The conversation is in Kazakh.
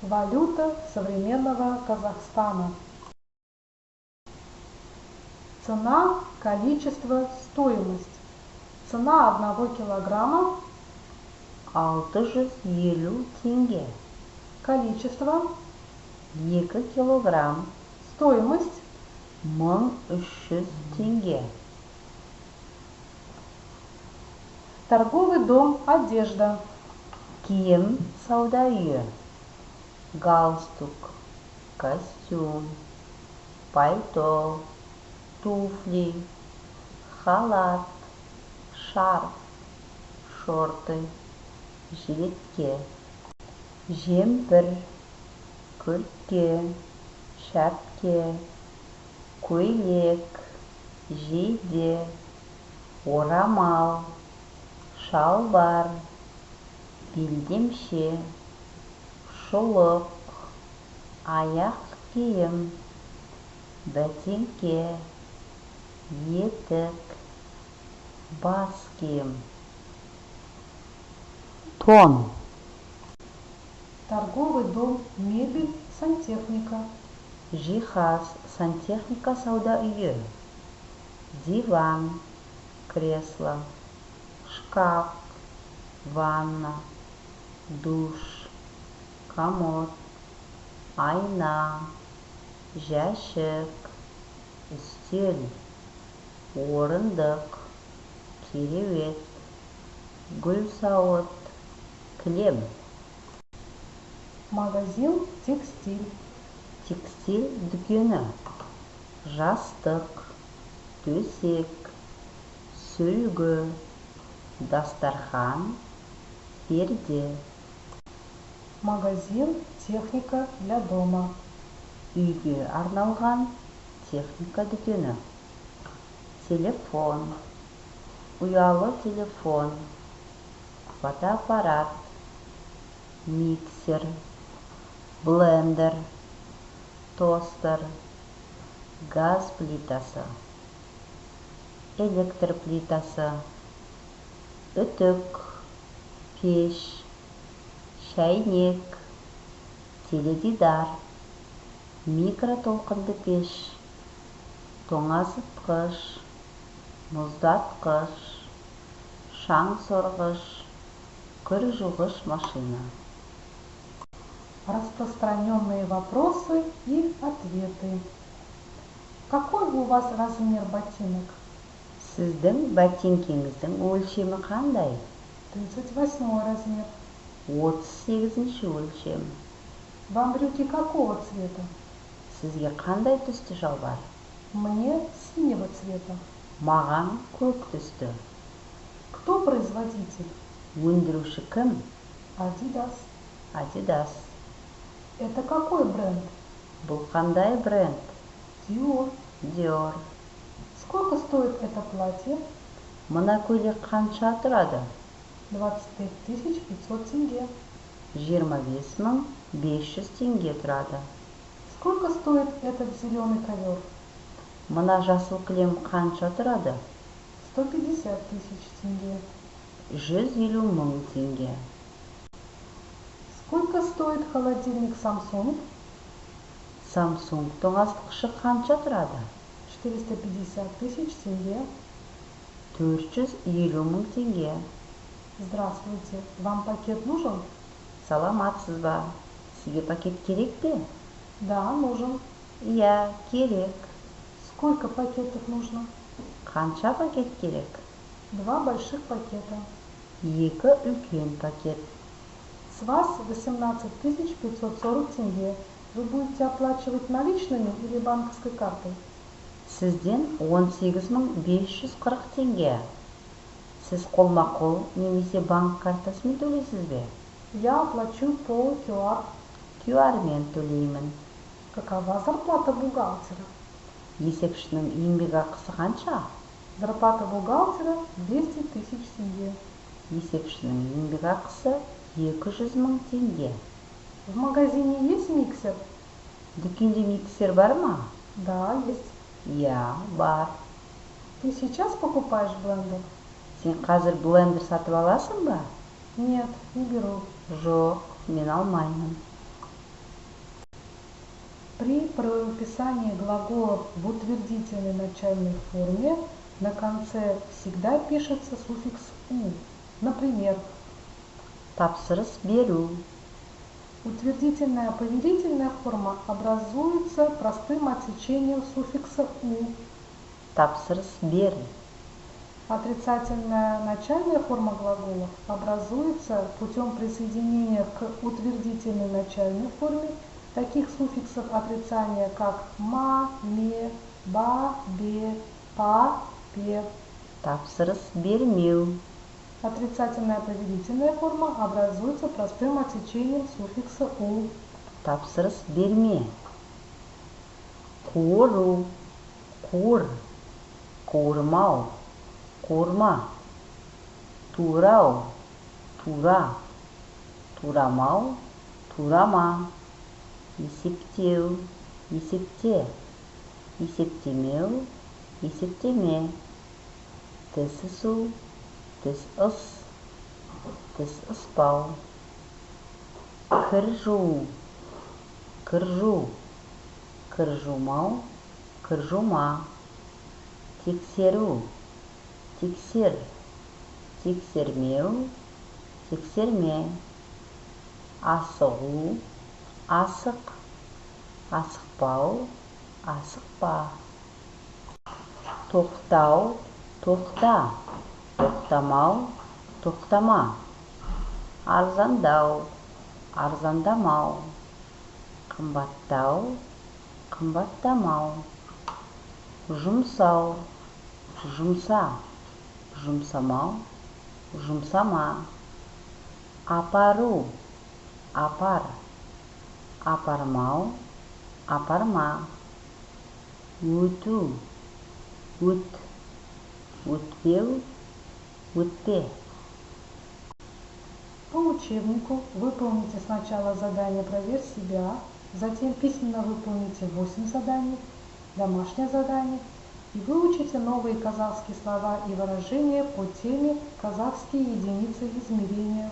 Валюта современного Казахстана. Цена, количество, стоимость. Цена 1 килограмма. 650 тенге. Количество. 2 килограмм. Стоимость. 1300 тенге. Торговый дом «Одежда». Киім сауда үйі. Галстук, костюм, пальто, туфли, халат, шарф, шорты, жилетке, жемпір, күртке, шәпке, көйлек, жейде, орамал, шалбар, белдемше, шұлық, аяқ киім, бәтеңке, етік, бас киім, тон. Торговый дом «Мебель», сантехника. Жиһаз, сантехника сауда үйі. Диван, кресло, шкаф, ванна, душ, комод, айна, жәшік, үстел, орындық, кереует, гүлсауыт, кілем. Магазин «Текстиль». Текстиль дүкені. Жастық, төсек, сүлгі, дастархан, перде. Магазин «Техника для дома». Үйге арналған техника дүкені. Телефон, ұялы телефон, фотоаппарат, миксер, блендер, тостер, газ плитасы, электр плитасы, үтік, пеш, шәйнек, теледидар, микротолқынды пеш, тоңазытқыш, мұздатқыш, шаң сорғыш, кір жуғыш машина. Распространенные вопросы и ответы. Какой у вас размер ботинок? Сіздің бәтеңкеңіздің өлшемі қандай? 38 размер. 38-ші өлшем. Вам брюки какого цвета? Сізге қандай түсті шалбар? Мне синего цвета. Маған көк түсті. Кто производитель? Өндіруші кім? Adidas. Adidas. Это какой бренд? Бұл қандай бренд? Dior. Dior. Сколько стоит это платье? Мына көйлек қанша тұрады? 25 500 тенге. 25 500 теңге тұрады. Сколько стоит этот зеленый ковер? Мына жасыл кілем қанша тұрады? 150 000 тенге. 150 000 теңге. Сколько стоит холодильник Samsung? Samsung тоңазытқышы қанша тұрады? 450 000 тенге. 450 000 теңге. Здравствуйте, вам пакет нужен? Саламатсыз ба? Сізге пакет керек пе? Да, нужен. Иә, керек. Сколько пакетов нужно? Қанша пакет керек? 2 больших пакета. 2 үлкен пакет. С вас 18 540 тенге. Вы будете оплачивать наличными или банковской картой? Сізден 18 540 теңге. Сіз қолма-қол немесе банк картасымен төлейсіз бе? Я оплачу по QR. QR-мен төлеймін. Какова зарплата бухгалтера? Есепшінің еңбекақысы қанша? Зарплата бухгалтера 200 000 тенге. Есепшінің еңбекақысы 200 000 теңге. В магазине есть миксер? Дүкенде миксер бар ма? Да, есть. Иә, бар. Ты сейчас покупаешь блендер? Сен қазір блендер сатып аласың ба? Нет, не беру. Жоқ, мен алмаймын. При правописании глаголов в утвердительной начальной форме на конце всегда пишется суффикс «у». Например, Тапсырыс беру. утвердительная повелительная форма образуется простым отсечением суффикса «у». Тапсырыс бер. Отрицательная начальная форма глаголов образуется путем присоединения к утвердительной начальной форме таких суффиксов отрицания, как ма, ме, ба, бе, па, пе. Тапсырыс бермеу. Отрицательная повелительная форма образуется простым отсечением суффикса «у». Тапсырыс берме. Қуыру. Қуыр. Қуырмау. Қуырма. Турау. Тура. Турамау. Турама. Есептеу. Есепте. Есептемеу. Есептеме. Тісісу. Тіс ыс. Тіс ыспау. Кір жуу. Кір жуу. Кір жумау. Кір жума. Тексеру. Тексер. Тексермеу. Тексерме. Асығу. Асық. Асықпау. Асықпа. Тоқтау. Тоқта. Тоқтамау. Тоқтама. Арзандау. Арзандамау. Қымбаттау. Қымбаттамау. Жұмсау. Жұмса. Жұмсамау. Жұмсама. Апару. Апар. Апармау. Апарма. Өту. Өт. Өтпеу. Өтпе. По учебнику выполните сначала задание «Проверь себя», затем письменно выполните 8 заданий, домашнее задание и выучите новые казахские слова и выражения по теме «Казахские единицы измерения».